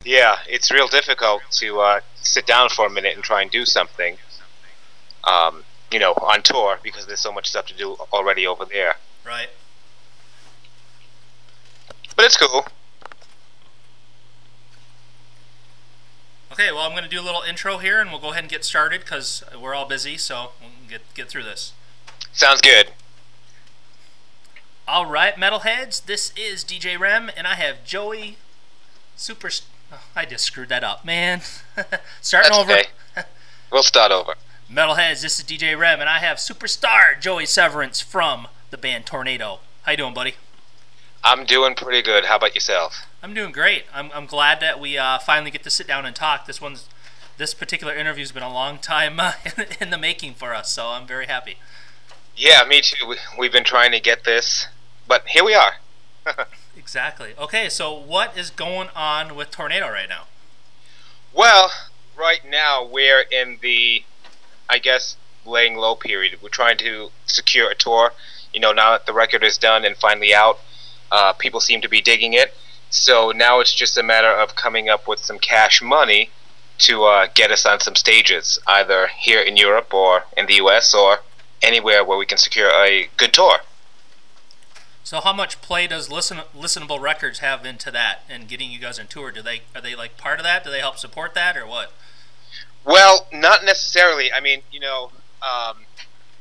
Yeah, it's real difficult to sit down for a minute and try and do something, on tour because there's so much stuff to do already over there. Right. But it's cool. Okay, well, I'm going to do a little intro here, and we'll go ahead and get started because we're all busy, so we'll get through this. Sounds good. All right, metalheads, this is DJ REM, and I have Joey Super... Oh, I just screwed that up, man. Starting That's over. okay. We'll start over. Metalheads, this is DJ REM, and I have superstar Joey Severance from the band Tornado. How you doing, buddy? I'm doing pretty good. How about yourself? I'm doing great. I'm glad that we finally get to sit down and talk. This particular interview's been a long time in the making for us, so I'm very happy. Yeah, me too. We've been trying to get this, but here we are. Exactly. Okay, so what is going on with Tornado right now? Well, right now we're in the, I guess, laying low period. We're trying to secure a tour. Now that the record is done and finally out, people seem to be digging it. So now it's just a matter of coming up with some cash money to get us on some stages, either here in Europe or in the US or anywhere where we can secure a good tour. So how much play does listenable records have into that and getting you guys on tour? Are they like part of that? Do they help support that or what? Well, not necessarily. I mean,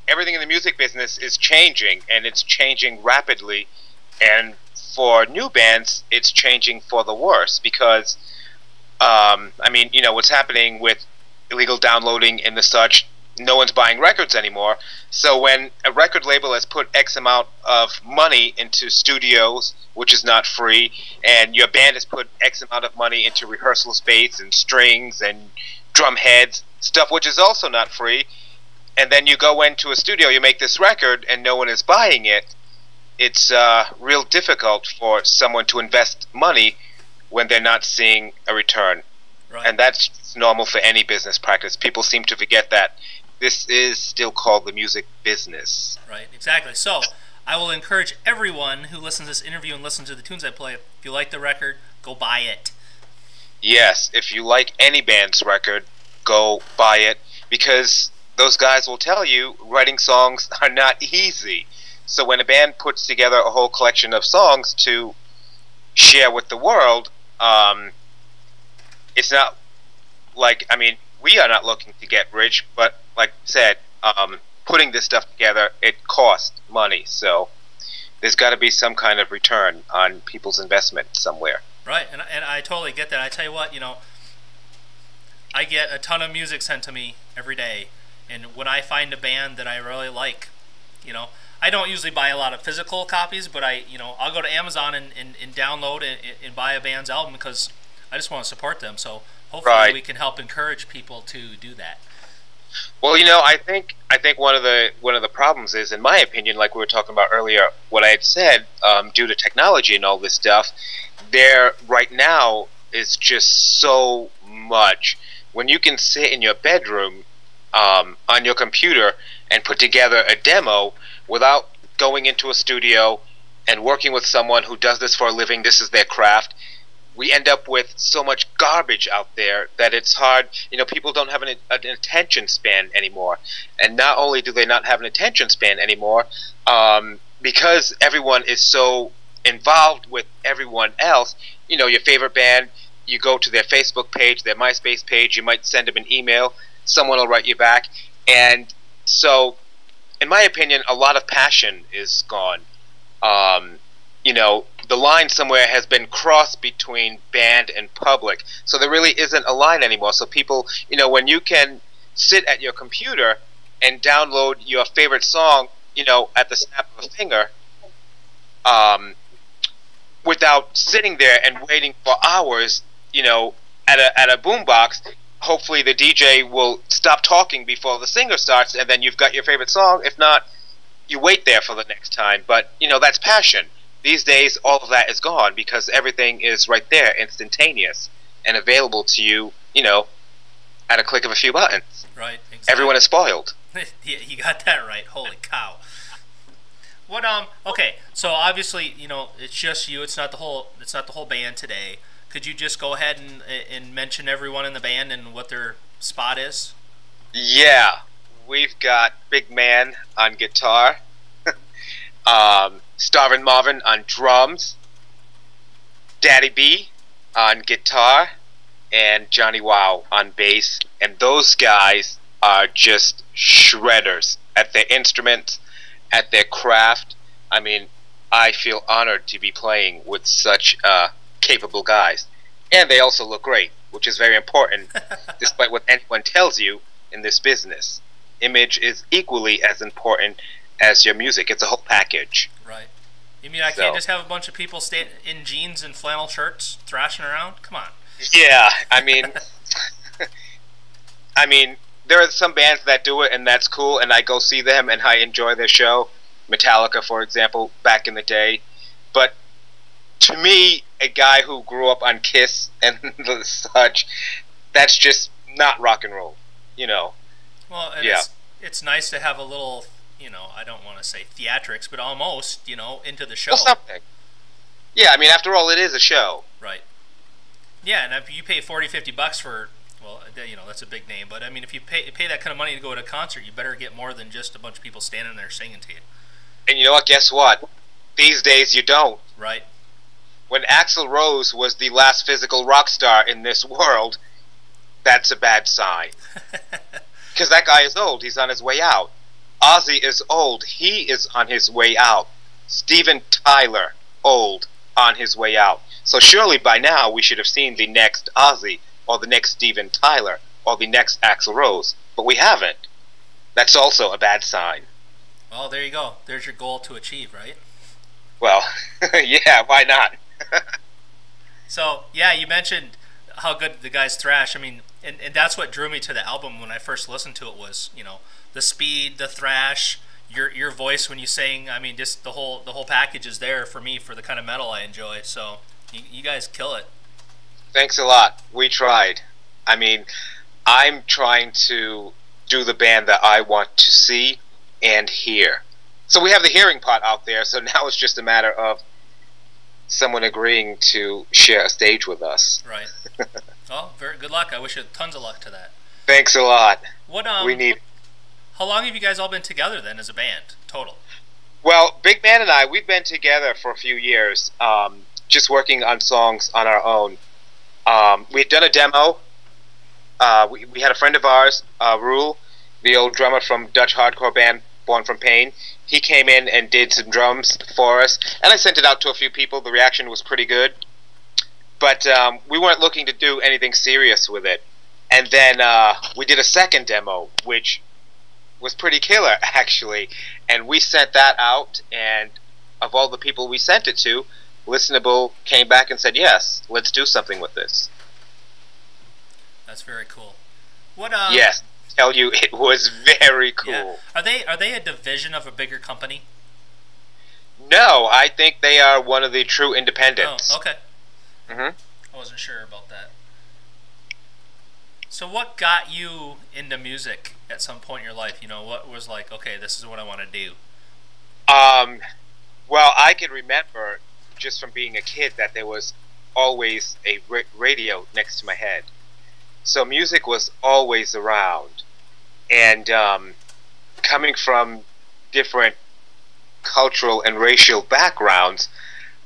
everything in the music business is changing, and it's changing rapidly. And for new bands, it's changing for the worse because, what's happening with illegal downloading and the such, no one's buying records anymore. So when a record label has put X amount of money into studios, which is not free, and your band has put X amount of money into rehearsal space and strings and drum heads, stuff which is also not free, and then you go into a studio, you make this record, and no one is buying it, it's real difficult for someone to invest money when they're not seeing a return. Right. And that's normal for any business practice. People seem to forget that this is still called the music business. Right, exactly. So I will encourage everyone who listens to this interview and listens to the tunes I play, if you like the record, go buy it. Yes, if you like any band's record, go buy it, because those guys will tell you writing songs are not easy. So when a band puts together a whole collection of songs to share with the world, it's not like, we are not looking to get rich, but like I said, putting this stuff together, it costs money. So there's got to be some kind of return on people's investment somewhere. Right, and I totally get that. I tell you what, I get a ton of music sent to me every day, and when I find a band that I really like, I don't usually buy a lot of physical copies, but I'll go to Amazon and download and buy a band's album because I just want to support them. So hopefully we can help encourage people to do that. Well, I think one of the problems is, in my opinion, like we were talking about earlier, what I had said, due to technology and all this stuff, there right now is just so much. When you can sit in your bedroom on your computer and put together a demo without going into a studio and working with someone who does this for a living, this is their craft, we end up with so much garbage out there that it's hard. People don't have an attention span anymore. And not only do they not have an attention span anymore, because everyone is so involved with everyone else, your favorite band, you go to their Facebook page, their MySpace page, you might send them an email, someone will write you back. And so, in my opinion, a lot of passion is gone. The line somewhere has been crossed between band and public. So there really isn't a line anymore. So people, when you can sit at your computer and download your favorite song, at the snap of a finger, without sitting there and waiting for hours, at a boombox, hopefully the DJ will stop talking before the singer starts, and then you've got your favorite song. If not, you wait there for the next time. But, that's passion. These days, all of that is gone because everything is right there, instantaneous, and available to you, at a click of a few buttons. Right, exactly. Everyone is spoiled. Yeah, you got that right. Holy cow. Okay, so obviously, it's just you. It's not the whole band today. Could you just go ahead and mention everyone in the band and what their spot is? Yeah, we've got Big Man on guitar, Starvin' Marvin on drums, Daddy B on guitar, and Johnny Wow on bass. And those guys are just shredders at their instruments, at their craft. I mean, I feel honored to be playing with such capable guys. And they also look great, which is very important, despite what anyone tells you in this business. Image is equally as important as your music. It's a whole package. Right. You mean I can't just have a bunch of people stay in jeans and flannel shirts thrashing around? Come on. Yeah, I mean, there are some bands that do it, and that's cool, and I go see them, and I enjoy their show. Metallica, for example, back in the day. But to me, a guy who grew up on Kiss and such, that's just not rock and roll, you know. Well, and Yeah. it's nice to have a little, I don't want to say theatrics, but almost, into the show. Well, something. Yeah, I mean, after all, it is a show. Right. Yeah, and if you pay $40-50 for, well, that's a big name, but I mean, if you pay that kind of money to go to a concert, you better get more than just a bunch of people standing there singing to you. And you know what? Guess what? These days you don't. Right. When Axl Rose was the last physical rock star in this world, that's a bad sign. Because that guy is old. He's on his way out. Ozzy is old. He is on his way out. Steven Tyler, old, on his way out. So surely by now we should have seen the next Ozzy, or the next Steven Tyler, or the next Axl Rose. But we haven't. That's also a bad sign. Well, there you go. There's your goal to achieve, right? Well, yeah, why not? So, yeah, you mentioned how good the guys thrash. I mean, and that's what drew me to the album when I first listened to it was, the speed, the thrash, your voice when you sing. I mean, just the whole package is there for me for the kind of metal I enjoy. So, you guys kill it. Thanks a lot. We tried. I mean, I'm trying to do the band that I want to see and hear. So we have the hearing part out there, so now it's just a matter of someone agreeing to share a stage with us. Right. Well, very good luck. I wish you tons of luck to that. Thanks a lot. What we need. How long have you guys all been together then as a band total? Well, Big Man and I, we've been together for a few years, just working on songs on our own. We had done a demo. We had a friend of ours, Rule, the old drummer from Dutch hardcore band Born from Pain. He came in and did some drums for us, and I sent it out to a few people. The reaction was pretty good, but we weren't looking to do anything serious with it. And then we did a second demo, which was pretty killer, actually, and we sent that out, and of all the people we sent it to, Listenable came back and said, yes, let's do something with this. That's very cool. What? Yes, tell you, it was very cool. Yeah. Are they a division of a bigger company? No, I think they are one of the true independents. Oh, okay. Mm-hmm. I wasn't sure about that. So what got you into music at some point in your life? What was like, okay, this is what I want to do? Well, I can remember just from being a kid that there was always a radio next to my head. So music was always around. And coming from different cultural and racial backgrounds,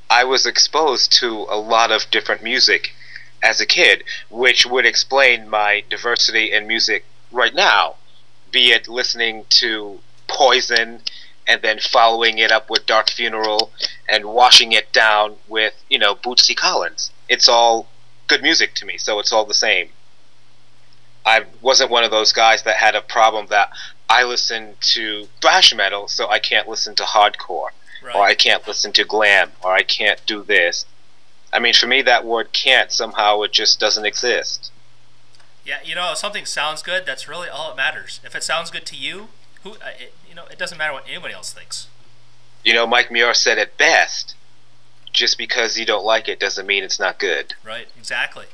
I was exposed to a lot of different music as a kid, which would explain my diversity in music right now, be it listening to Poison and then following it up with Dark Funeral and washing it down with, Bootsy Collins. It's all good music to me, so it's all the same. I wasn't one of those guys that had a problem that I listen to thrash metal, so I can't listen to hardcore, Right. or I can't listen to glam, or I can't do this. I mean, for me, that word can't, somehow it just doesn't exist. Yeah, if something sounds good, that's really all that matters. If it sounds good to you, it doesn't matter what anybody else thinks. Mike Muir said it best, just because you don't like it doesn't mean it's not good. Right, exactly.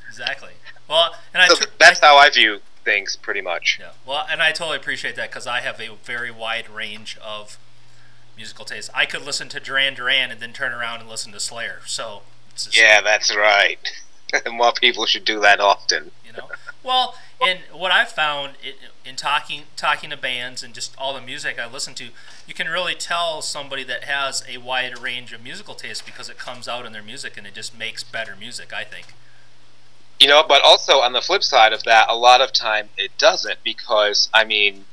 Exactly. Well, and So that's how I view things, pretty much. Yeah. Well, and I totally appreciate that because I have a very wide range of musical taste. I could listen to Duran Duran and then turn around and listen to Slayer. So It's just, Yeah, that's right. More people should do that often. you know. Well, and what I've found in talking to bands and just all the music I listen to, you can really tell somebody that has a wide range of musical taste because it comes out in their music and it just makes better music, I think. But also on the flip side of that, a lot of time it doesn't because, I mean,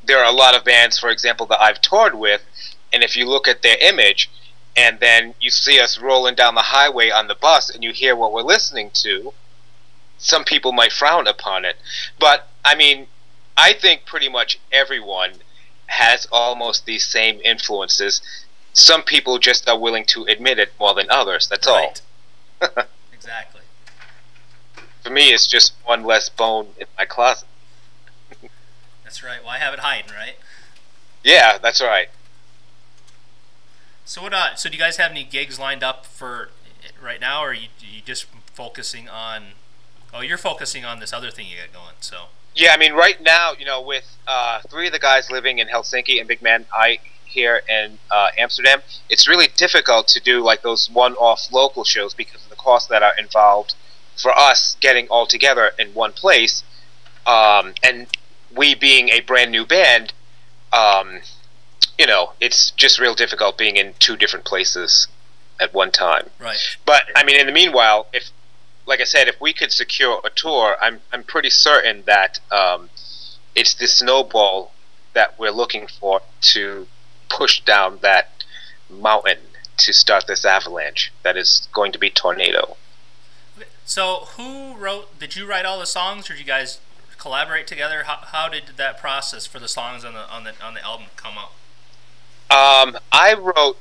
there are a lot of bands, for example, that I've toured with, and if you look at their image, and then you see us rolling down the highway on the bus and you hear what we're listening to, some people might frown upon it. But, I mean, I think pretty much everyone has almost these same influences. Some people just are willing to admit it more than others, that's Right. Exactly. For me, it's just one less bone in my closet. That's right. Well, I have it hiding, right? Yeah, that's right. So what? So do you guys have any gigs lined up for right now, or are you just focusing on? Oh, you're focusing on this other thing you got going. So Yeah, I mean, right now, with three of the guys living in Helsinki and Big Man, I here in Amsterdam, it's really difficult to do like those one-off local shows because of the costs that are involved for us getting all together in one place, and we being a brand new band, it's just real difficult being in two different places at one time. right. But I mean, in the meanwhile, if, like I said, if we could secure a tour, I'm pretty certain that it's the snowball that we're looking for to push down that mountain to start this avalanche that is going to be Tornado. So who wrote? Did you write all the songs, or did you guys collaborate together? How did that process for the songs on the album come up? I wrote.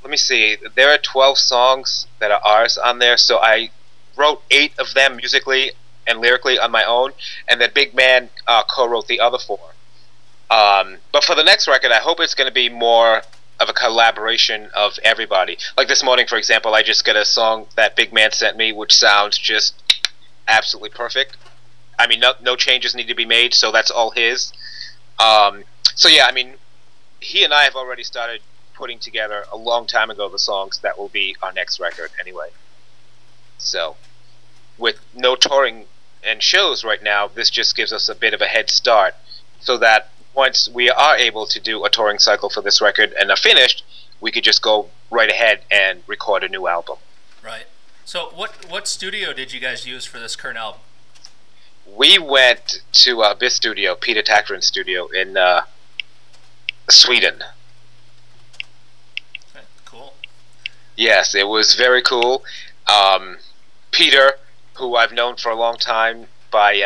Let me see. There are 12 songs that are ours on there, so I wrote 8 of them musically and lyrically on my own, and then Big Man co-wrote the other 4. But for the next record, I hope it's going to be more of a collaboration of everybody. Like this morning, for example, I just got a song that Big Man sent me, which sounds just absolutely perfect. I mean, no changes need to be made, so that's all his. So yeah, I mean, he and I have already started putting together a long time ago the songs that will be our next record anyway. So, with no touring and shows right now, this just gives us a bit of a head start so that once we are able to do a touring cycle for this record and are finished, we could just go right ahead and record a new album. Right. So what studio did you guys use for this current album? We went to BIS studio, Peter Tackren's studio in Sweden. Okay, cool. Yes, it was very cool. Peter, who I've known for a long time by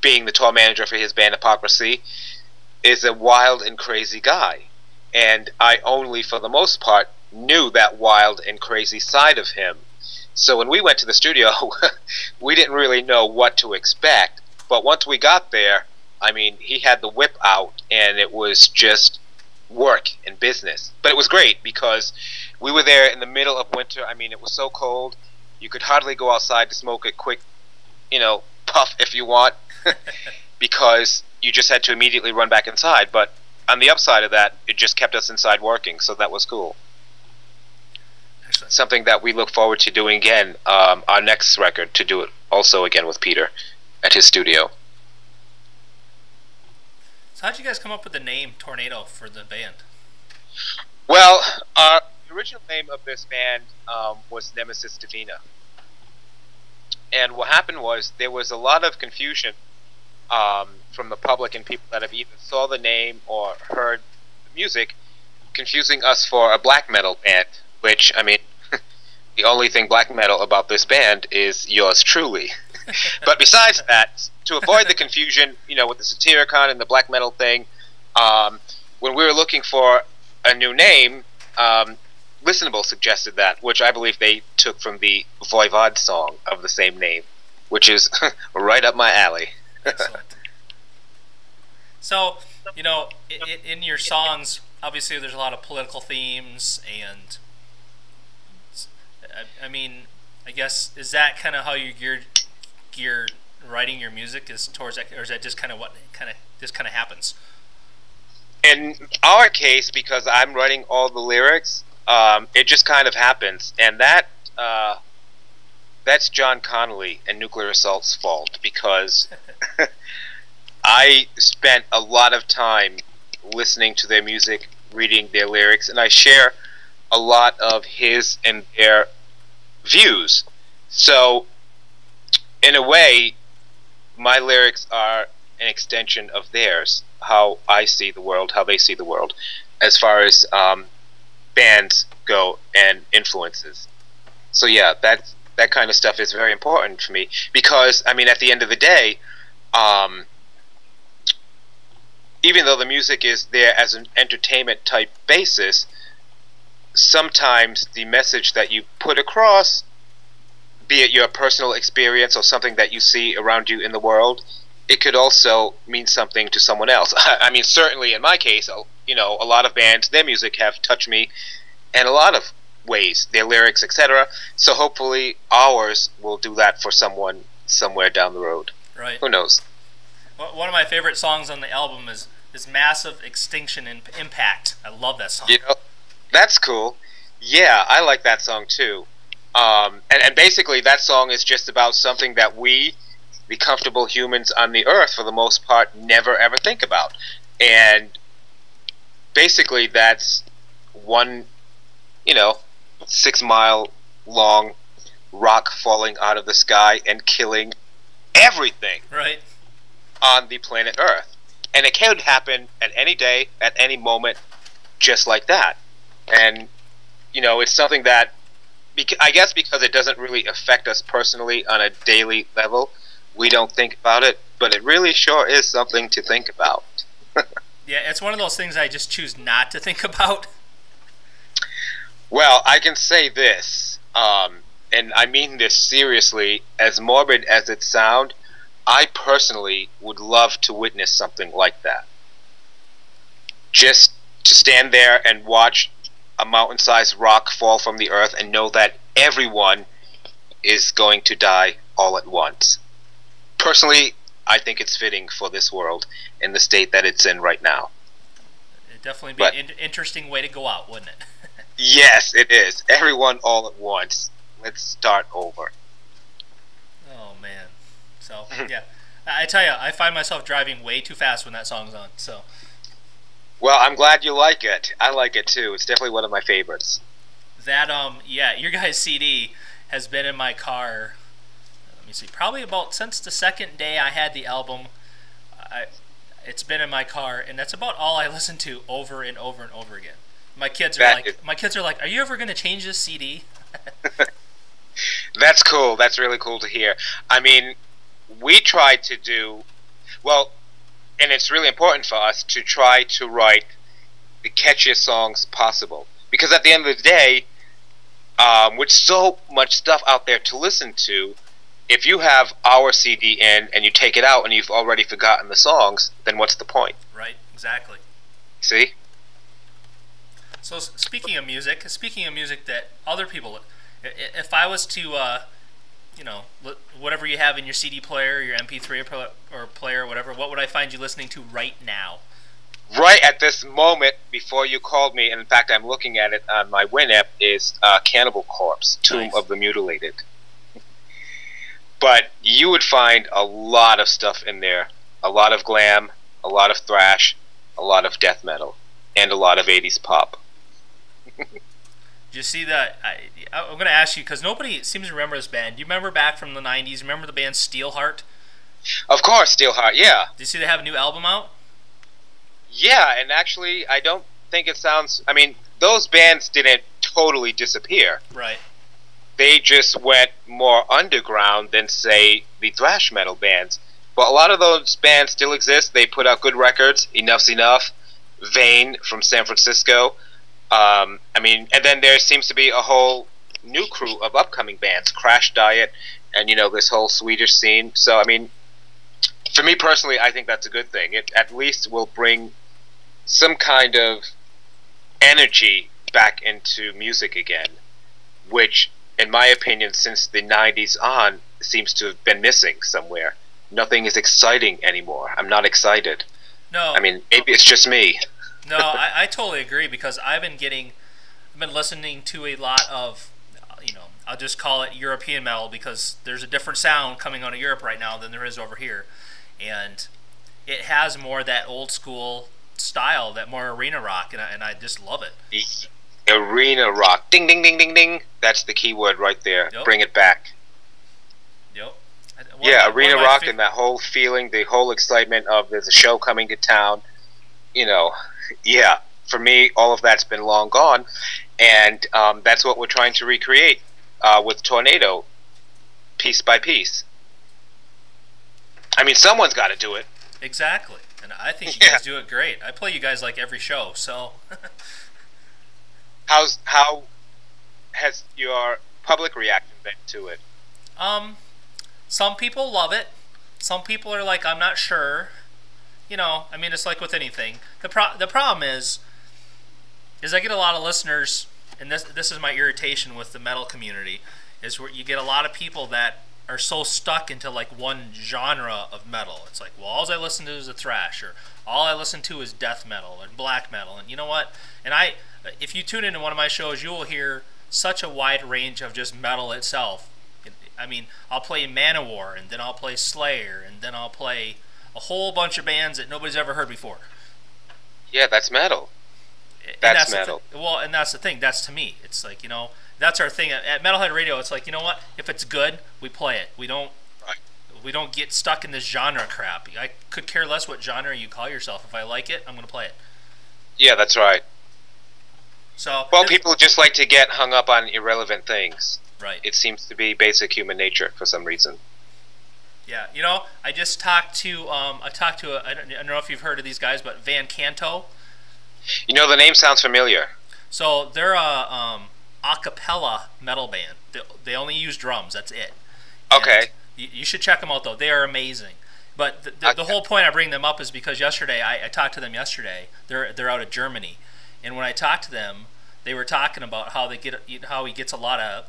being the tour manager for his band Hypocrisy, is a wild and crazy guy. And I only, for the most part, knew that wild and crazy side of him. So when we went to the studio, we didn't really know what to expect. But once we got there, I mean, he had the whip out, and it was just work and business. But it was great because we were there in the middle of winter. I mean, it was so cold, you could hardly go outside to smoke a quick, puff if you want, because you just had to immediately run back inside. But on the upside of that, it just kept us inside working, so that was cool. Excellent. Something that we look forward to doing again, our next record, to do it also again with Peter at his studio. So how'd you guys come up with the name Tornado for the band? Well, the original name of this band was Nemesis Divina. And what happened was there was a lot of confusion from the public and people that have either saw the name or heard the music, confusing us for a black metal band, which, I mean, the only thing black metal about this band is yours truly. But besides that, to avoid the confusion, with the Satyricon and the black metal thing, when we were looking for a new name, Listenable suggested that, which I believe they took from the Voivod song of the same name, which is right up my alley. Excellent. So, in your songs, obviously there's a lot of political themes, and I mean, I guess, is that kind of how you gear writing your music is towards that, or is that just kind of what just kind of happens? In our case, because I'm writing all the lyrics, it just kind of happens, and that that's John Connolly and Nuclear Assault's fault because I spent a lot of time listening to their music, reading their lyrics, and I share a lot of his and their views. So, in a way, my lyrics are an extension of theirs, how I see the world, how they see the world, as far as bands go and influences. So yeah, that kind of stuff is very important for me because I mean, at the end of the day, um, even though the music is there as an entertainment type basis, sometimes the message that you put across, be it your personal experience or something that you see around you in the world, it could also mean something to someone else. I mean, certainly in my case, you know, a lot of bands, their music have touched me in a lot of ways, their lyrics, etc. So hopefully ours will do that for someone somewhere down the road. Right. Who knows? One of my favorite songs on the album is Massive Extinction Impact. I love that song. You know, that's cool. Yeah, I like that song too. And basically that song is just about something that we, the comfortable humans on the earth for the most part, never ever think about. And basically that's one, you know, 6 mile long rock falling out of the sky and killing everything Right. on the planet Earth. And it can happen at any day, at any moment, just like that. And, you know, it's something that, I guess because it doesn't really affect us personally on a daily level, we don't think about it, but it really sure is something to think about. Yeah, it's one of those things I just choose not to think about. Well, I can say this, and I mean this seriously, as morbid as it sounds, I personally would love to witness something like that. Just to stand there and watch a mountain-sized rock fall from the earth and know that everyone is going to die all at once. Personally, I think it's fitting for this world in the state that it's in right now. It'd definitely be an interesting way to go out, wouldn't it? Yes, it is. Everyone all at once. Let's start over. Oh, man. So, yeah. I tell you, I find myself driving way too fast when that song's on, so... Well, I'm glad you like it. I like it, too. It's definitely one of my favorites. That, yeah, your guys' CD has been in my car, let me see, probably about since the second day I had the album. It's been in my car, and that's about all I listen to over and over and over again. My kids are like, "Are you ever going to change this CD?" That's cool. That's really cool to hear. I mean, we tried to do, well, and it's really important for us to try to write the catchiest songs possible. Because at the end of the day, with so much stuff out there to listen to, if you have our CD in and you take it out and you've already forgotten the songs, then what's the point? Right, exactly. See? So speaking of music that other people, if I was to, you know, whatever you have in your CD player, your MP3 or player, or whatever, what would I find you listening to right now? Right at this moment, before you called me, and in fact I'm looking at it on my Winamp, is Cannibal Corpse, Tomb Nice. of the Mutilated. But you would find a lot of stuff in there. A lot of glam, a lot of thrash, a lot of death metal, and a lot of 80s pop. Do you see that? I'm going to ask you, because nobody seems to remember this band. Do you remember back from the 90s? Remember the band Steelheart? Of course, Steelheart, yeah. Do you see they have a new album out? Yeah, and actually, I don't think it sounds... I mean, those bands didn't totally disappear. Right. They just went more underground than, say, the thrash metal bands. But a lot of those bands still exist. They put out good records. Enough's Enough, Vane from San Francisco. I mean, and then there seems to be a whole new crew of upcoming bands, Crash Diet, and, you know, this whole Swedish scene. So, I mean, for me personally, I think that's a good thing. It at least will bring some kind of energy back into music again, which, in my opinion, since the 90s on, seems to have been missing somewhere. Nothing is exciting anymore. I'm not excited. No. I mean, maybe it's just me. No, I totally agree, because I've been listening to a lot of, you know, I'll just call it European metal because there's a different sound coming out of Europe right now than there is over here, and it has more that old school style, that more arena rock, and I just love it. Arena rock, ding ding ding ding ding. That's the key word right there. Yep. Bring it back. Yep. Yeah, arena rock and that whole feeling, the whole excitement of there's a show coming to town. You know, yeah. For me, all of that's been long gone, and that's what we're trying to recreate with Tornado, piece by piece. I mean, someone's got to do it. Exactly, and I think you guys do it great. I play you guys like every show, so. How has your public reaction been to it? Some people love it. Some people are like, I'm not sure. You know, I mean, it's like with anything. The problem is I get a lot of listeners, and this is my irritation with the metal community, is where you get a lot of people that are so stuck into like one genre of metal. It's like, well, all I listen to is a thrash, or all I listen to is death metal and black metal, and you know what? And if you tune into one of my shows, you will hear such a wide range of just metal itself. I mean, I'll play Manowar, and then I'll play Slayer, and then I'll play a whole bunch of bands that nobody's ever heard before. Yeah, that's metal. That's metal. Well, and that's the thing. That's to me. It's like, you know, that's our thing at Metalhead Radio. It's like, you know what? If it's good, we play it. We don't get stuck in this genre crap. I could care less what genre you call yourself. If I like it, I'm going to play it. Yeah, that's right. So, well, people just like to get hung up on irrelevant things. Right. It seems to be basic human nature for some reason. Yeah, you know, I just talked to I don't know if you've heard of these guys, but Van Canto. You know, the name sounds familiar. So they're a cappella metal band. They only use drums. That's it. Okay. You should check them out though. They are amazing. But the whole point I bring them up is because yesterday I talked to them yesterday. They're out of Germany, and when I talked to them, they were talking about how he gets a lot of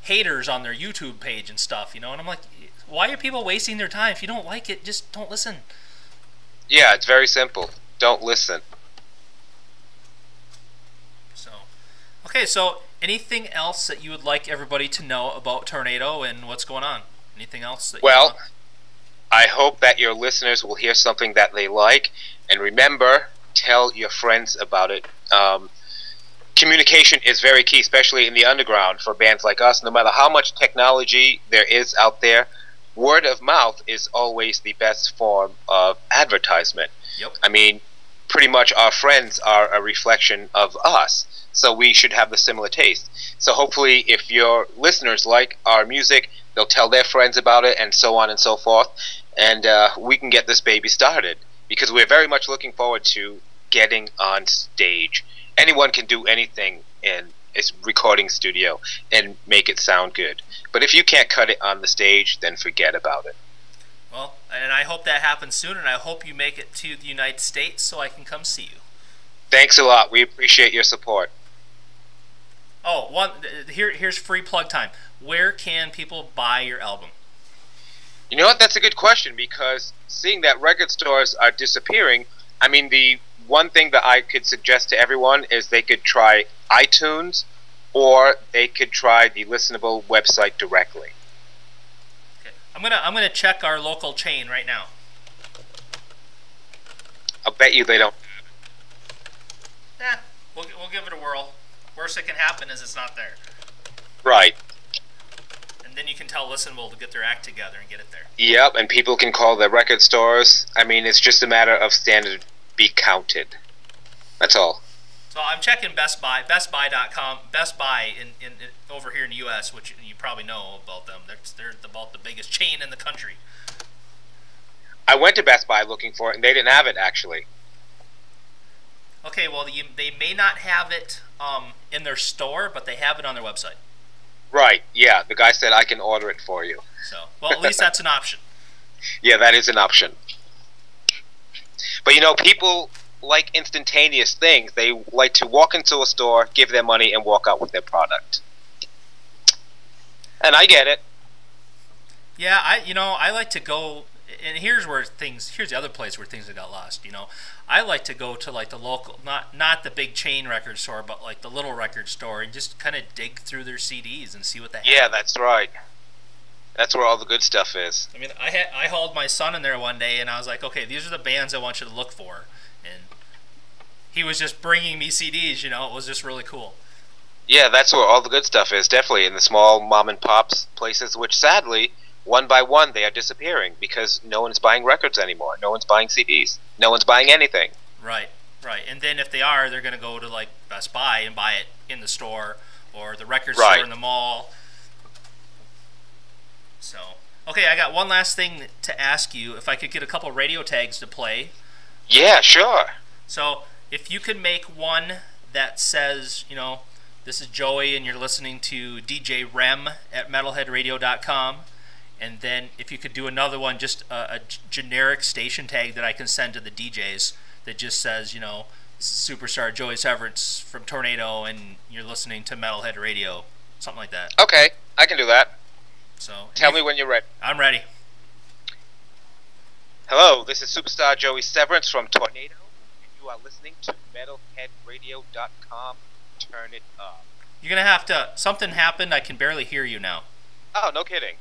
haters on their YouTube page and stuff, you know. And I'm like, why are people wasting their time? If you don't like it, just don't listen. Yeah, it's very simple. Don't listen. So, okay, so anything else that you would like everybody to know about Tornado and what's going on? Anything else that Well, I hope that your listeners will hear something that they like, and remember, tell your friends about it. Communication is very key, especially in the underground for bands like us. No matter how much technology there is out there, word of mouth is always the best form of advertisement. Yep. I mean, pretty much our friends are a reflection of us, so we should have the similar taste. So hopefully, if your listeners like our music, they'll tell their friends about it, and so on and so forth, and we can get this baby started, because we're very much looking forward to getting on stage. Anyone can do anything in a recording studio and make it sound good. But if you can't cut it on the stage, then forget about it. Well, and I hope that happens soon, and I hope you make it to the United States so I can come see you. Thanks a lot. We appreciate your support. Oh, here's free plug time. Where can people buy your album? You know what? That's a good question, because seeing that record stores are disappearing, I mean, the one thing that I could suggest to everyone is they could try iTunes, or they could try the Listenable website directly. Okay. I'm gonna check our local chain right now. I'll bet you they don't. We'll give it a whirl. Worst that can happen is it's not there. Right. And then you can tell Listenable to get their act together and get it there. Yep, and people can call the record stores. I mean, it's just a matter of standard be counted. That's all. So I'm checking Best Buy, BestBuy.com, Best Buy in over here in the U.S., which you probably know about them. They're about the biggest chain in the country. I went to Best Buy looking for it, and they didn't have it, actually. Okay, well, they may not have it in their store, but they have it on their website. Right, yeah. The guy said, I can order it for you. So, well, at least that's an option. Yeah, that is an option. But, you know, people like instantaneous things. They like to walk into a store, give their money, and walk out with their product. And I get it. Yeah, I like to go and here's the other place where things have got lost. I like to go to like the local, not the big chain record store, but like the little record store, and just kind of dig through their CDs and see what they have. Yeah, that's right. That's where all the good stuff is. I mean, I hauled my son in there one day, and I was like, okay, these are the bands I want you to look for, and he was just bringing me CDs. It was just really cool. Yeah, that's where all the good stuff is. Definitely in the small mom and pops places, which sadly, one by one, they are disappearing because no one's buying records anymore. No one's buying CDs. No one's buying anything. Right. And then if they are, they're going to go to like Best Buy and buy it in the store or the record store in the mall. So, okay, I got one last thing to ask you. If I could get a couple radio tags to play. Yeah, sure. So, if you could make one that says, this is Joey and you're listening to DJ REM at metalheadradio.com. And then if you could do another one, just a generic station tag that I can send to the DJs that just says, this is Superstar Joey Severance from Tornado and you're listening to Metalhead Radio. Something like that. Okay, I can do that. So tell me when you're ready. I'm ready. Hello, this is Superstar Joey Severance from Tornado, and you are listening to metalheadradio.com. Turn it up. You're going to have to... Something happened. I can barely hear you now. Oh, no kidding.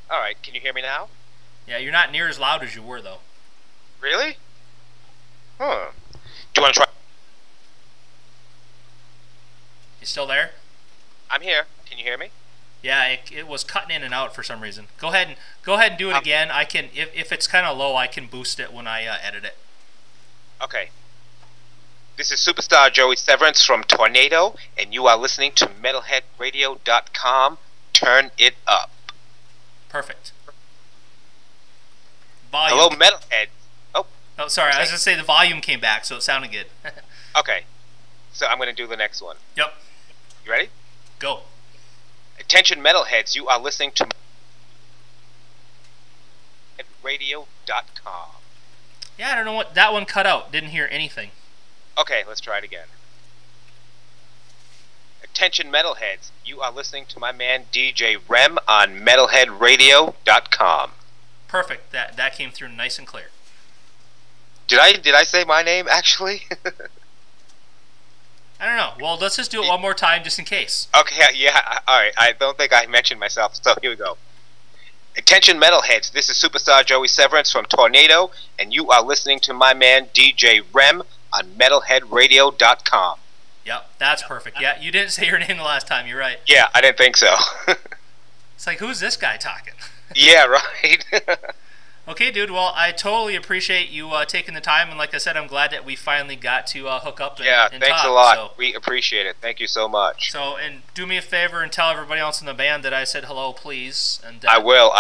All right, can you hear me now? Yeah, you're not near as loud as you were, though. Really? Huh. Do you want to try? You still there? I'm here. Can you hear me? Yeah, it was cutting in and out for some reason. Go ahead and do it again. I can, if it's kind of low, I can boost it when I edit it. Okay. This is Superstar Joey Severance from Tornado, and you are listening to metalheadradio.com. Turn it up. Perfect. Volume. Hello, Metalhead. Oh, sorry. I was going to say the volume came back, so it sounded good. Okay. So I'm going to do the next one. Yep. You ready? Go. Attention, Metalheads. You are listening to radio.com. Yeah, I don't know what... That one cut out. Didn't hear anything. Okay, let's try it again. Attention, Metalheads. You are listening to my man DJ REM on metalheadradio.com. Perfect. That came through nice and clear. Did I say my name, actually? I don't know. Well, let's just do it one more time just in case. Okay, yeah, alright. I don't think I mentioned myself, so here we go. Attention, Metalheads. This is Superstar Joey Severance from Tornado, and you are listening to my man DJ REM on metalheadradio.com. Yep, that's perfect. Yeah, you didn't say your name the last time. You're right. Yeah, I didn't think so. It's like, who's this guy talking? Yeah, right. Okay, dude. Well, I totally appreciate you taking the time, and like I said, I'm glad that we finally got to hook up and thanks talk, a lot. So. We appreciate it. Thank you so much. So, and do me a favor and tell everybody else in the band that I said hello, please. And I will.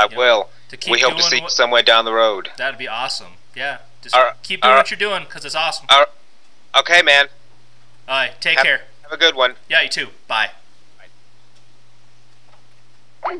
We hope to see you somewhere down the road. That'd be awesome. Yeah, just keep doing what you're doing because it's awesome. Okay, man. All right, take care. Have a good one. Yeah, you too. Bye. Bye.